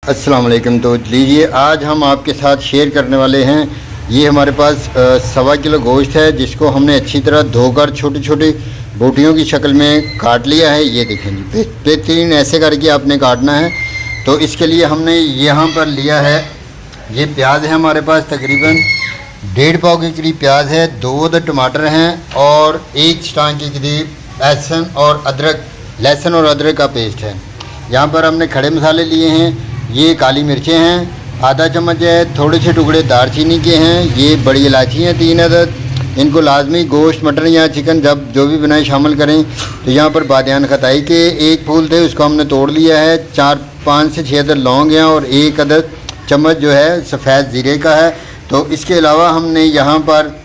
अस्सलाम वालेकुम। तो लीजिए आज हम आपके साथ शेयर करने वाले हैं। ये हमारे पास 1.25 किलो गोश्त है जिसको हमने अच्छी तरह धोकर छोटी छोटी बोटियों की शक्ल में काट लिया है। ये देखें जी, बेहतरीन ऐसे करके आपने काटना है। तो इसके लिए हमने यहाँ पर लिया है, ये प्याज है हमारे पास तकरीबन 1.5 पाव के करीब प्याज है, 2 अदद टमाटर हैं और 1 स्टांग के करीब लहसुन और अदरक का पेस्ट है। यहाँ पर हमने खड़े मसाले लिए हैं, ये काली मिर्चें हैं, आधा चम्मच है, थोड़े से टुकड़े दालचीनी के हैं, ये बड़ी इलायची हैं 3 अदद। इनको लाजमी गोश्त, मटन या चिकन जब जो भी बनाए शामिल करें। तो यहाँ पर बादियान खताई के 1 फूल थे, उसको हमने तोड़ लिया है। 5 से 6 अदद लौंग हैं और 1 अदद चम्मच जो है सफ़ेद ज़ीरे का है। तो इसके अलावा हमने यहाँ पर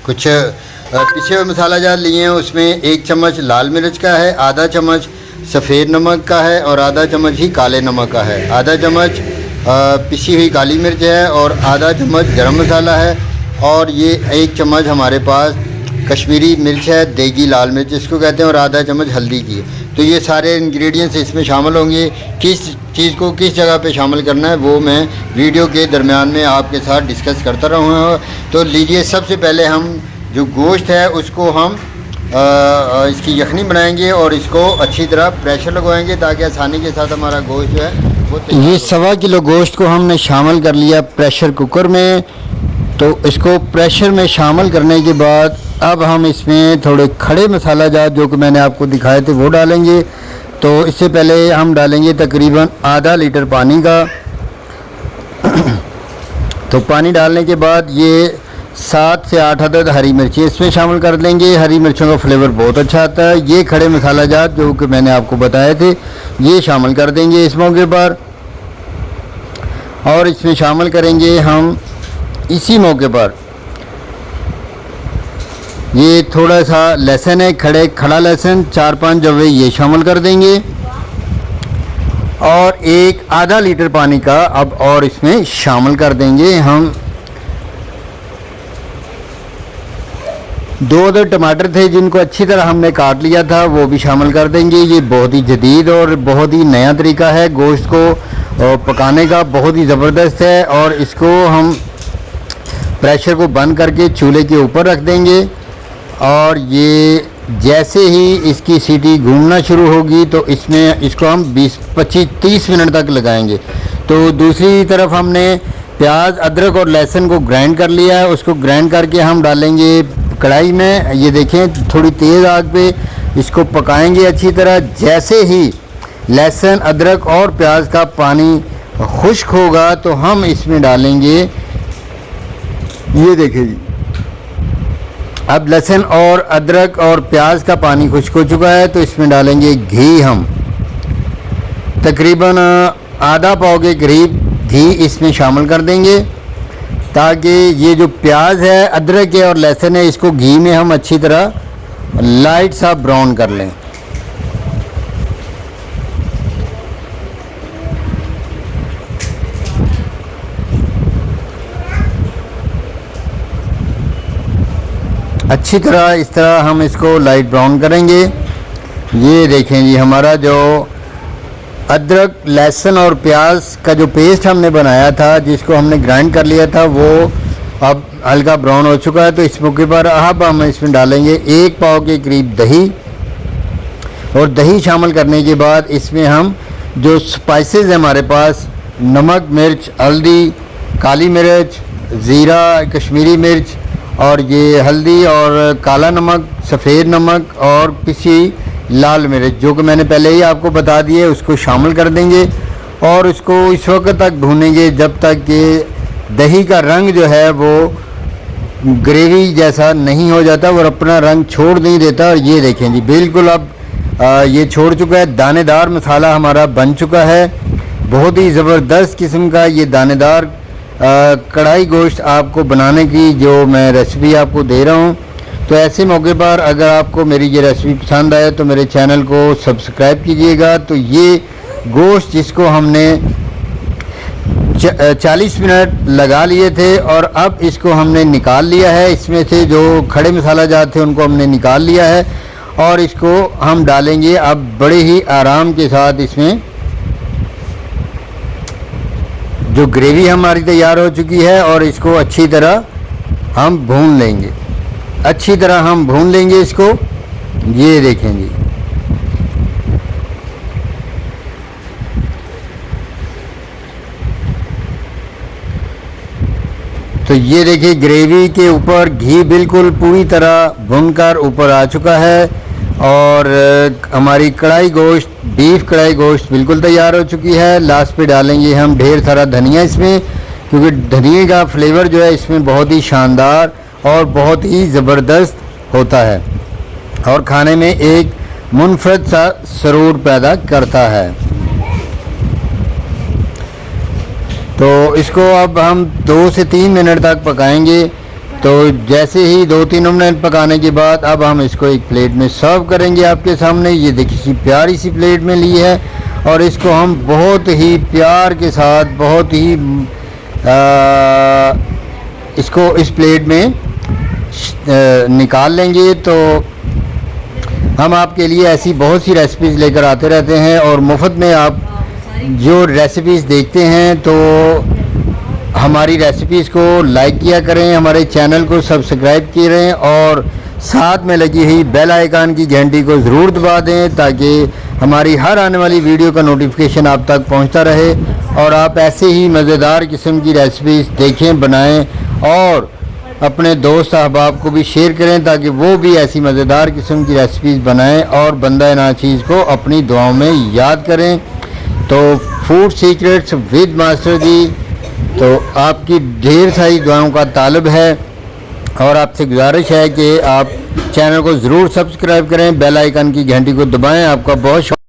कुछ पिसे हुए मसाला जार लिए हैं, उसमें 1 चम्मच लाल मिर्च का है, आधा चम्मच सफ़ेद नमक का है और आधा चम्मच ही काले नमक का है, आधा चम्मच पिसी हुई काली मिर्च है और आधा चम्मच गरम मसाला है और ये 1 चम्मच हमारे पास कश्मीरी मिर्च है, देगी लाल मिर्च इसको कहते हैं, और आधा चम्मच हल्दी की। तो ये सारे इंग्रेडिएंट्स इसमें शामिल होंगे। किस चीज़ को किस जगह पे शामिल करना है वो मैं वीडियो के दरमियान में आपके साथ डिस्कस करता रहूँगा। तो लीजिए, सबसे पहले हम जो गोश्त है उसको हम इसकी यखनी बनाएंगे और इसको अच्छी तरह प्रेशर लगवाएंगे ताकि आसानी के साथ हमारा गोश्त जो है वो ये 1.25 किलो गोश्त को हमने शामिल कर लिया प्रेशर कुकर में। तो इसको प्रेशर में शामिल करने के बाद अब हम इसमें थोड़े खड़े मसाला जात जो कि मैंने आपको दिखाए थे वो डालेंगे। तो इससे पहले हम डालेंगे तकरीबन आधा लीटर पानी का। तो पानी डालने के बाद ये 7 से 8 अदद हरी मिर्ची इसमें शामिल कर देंगे। हरी मिर्चों का फ्लेवर बहुत अच्छा आता है। ये खड़े मसाला जात जो कि मैंने आपको बताए थे ये शामिल कर देंगे इस मौके पर, और इसमें शामिल करेंगे हम इसी मौके पर ये थोड़ा सा लहसुन है, खड़ा लहसुन 4-5 जवे ये शामिल कर देंगे और आधा लीटर पानी का अब और इसमें शामिल कर देंगे हम। 2 अदद टमाटर थे जिनको अच्छी तरह हमने काट लिया था वो भी शामिल कर देंगे। ये बहुत ही जदीद और बहुत ही नया तरीका है गोश्त को पकाने का, बहुत ही ज़बरदस्त है। और इसको हम प्रेशर को बंद करके चूल्हे के ऊपर रख देंगे और ये जैसे ही इसकी सीटी घूमना शुरू होगी तो इसको हम 20-25-30 मिनट तक लगाएंगे। तो दूसरी तरफ हमने प्याज, अदरक और लहसुन को ग्राइंड कर लिया है, उसको ग्राइंड करके हम डालेंगे कढ़ाई में। ये देखें, थोड़ी तेज़ आग पे इसको पकाएंगे अच्छी तरह। जैसे ही लहसुन, अदरक और प्याज का पानी खुश्क होगा तो हम इसमें डालेंगे, ये देखें जी, अब लहसुन और अदरक और प्याज का पानी खुश्क हो चुका है तो इसमें डालेंगे घी। हम तकरीबन आधा पाव के करीब घी इसमें शामिल कर देंगे ताकि ये जो प्याज है, अदरक है और लहसुन है इसको घी में हम अच्छी तरह लाइट सा ब्राउन कर लें। अच्छी तरह इस तरह हम इसको लाइट ब्राउन करेंगे। ये देखें जी, हमारा जो अदरक, लहसुन और प्याज का जो पेस्ट हमने बनाया था जिसको हमने ग्राइंड कर लिया था वो अब हल्का ब्राउन हो चुका है। तो इस मौके पर अब हम इसमें डालेंगे 1 पाव के करीब दही, और दही शामिल करने के बाद इसमें हम जो स्पाइसेस हैं हमारे पास, नमक, मिर्च, हल्दी, काली मिर्च, ज़ीरा, कश्मीरी मिर्च और ये हल्दी और काला नमक, सफ़ेद नमक और पिसी लाल मिर्च जो कि मैंने पहले ही आपको बता दिए, उसको शामिल कर देंगे और उसको इस वक्त तक भूनेंगे जब तक कि दही का रंग जो है वो ग्रेवी जैसा नहीं हो जाता और अपना रंग छोड़ नहीं देता। और ये देखें जी, बिल्कुल अब ये छोड़ चुका है, दानेदार मसाला हमारा बन चुका है। बहुत ही ज़बरदस्त किस्म का ये दानेदार कढ़ाई गोश्त आपको बनाने की जो मैं रेसिपी आपको दे रहा हूँ। तो ऐसे मौके पर अगर आपको मेरी ये रेसिपी पसंद आए तो मेरे चैनल को सब्सक्राइब कीजिएगा। तो ये गोश्त जिसको हमने 40 मिनट लगा लिए थे और अब इसको हमने निकाल लिया है, इसमें से जो खड़े मसाला जात थे उनको हमने निकाल लिया है और इसको हम डालेंगे अब बड़े ही आराम के साथ इसमें जो ग्रेवी हमारी तैयार हो चुकी है और इसको अच्छी तरह हम भून लेंगे, अच्छी तरह हम भून लेंगे इसको। ये देखेंगे, तो ये देखिए ग्रेवी के ऊपर घी बिल्कुल पूरी तरह भुनकर ऊपर आ चुका है और हमारी कढ़ाई गोश्त, बीफ कढ़ाई गोश्त बिल्कुल तैयार हो चुकी है। लास्ट पे डालेंगे हम ढेर सारा धनिया इसमें, क्योंकि धनिए का फ्लेवर जो है इसमें बहुत ही शानदार और बहुत ही ज़बरदस्त होता है और खाने में एक मुनफरद सा सरूर पैदा करता है। तो इसको अब हम 2 से 3 मिनट तक पकाएंगे। तो जैसे ही 2-3 मिनट पकाने के बाद अब हम इसको एक प्लेट में सर्व करेंगे आपके सामने। ये देखिए प्यारी सी प्लेट में ली है और इसको हम बहुत ही प्यार के साथ, बहुत ही इसको इस प्लेट में निकाल लेंगे। तो हम आपके लिए ऐसी बहुत सी रेसिपीज़ लेकर आते रहते हैं और मुफ्त में आप जो रेसिपीज़ देखते हैं तो हमारी रेसिपीज़ को लाइक किया करें, हमारे चैनल को सब्सक्राइब करें और साथ में लगी हुई बेल आइकन की घंटी को ज़रूर दबा दें ताकि हमारी हर आने वाली वीडियो का नोटिफिकेशन आप तक पहुंचता रहे और आप ऐसे ही मज़ेदार किस्म की रेसिपीज़ देखें, बनाएं और अपने दोस्त अहबाब को भी शेयर करें ताकि वो भी ऐसी मज़ेदार किस्म की रेसिपीज़ बनाएं और बंदा नाचीज़ को अपनी दुआओं में याद करें। तो फूड सीक्रेट्स विद मास्टर जी, तो आपकी ढेर सारी दुआओं का तालब है और आपसे गुजारिश है कि आप चैनल को ज़रूर सब्सक्राइब करें, बेल आइकन की घंटी को दबाएं। आपका बहुत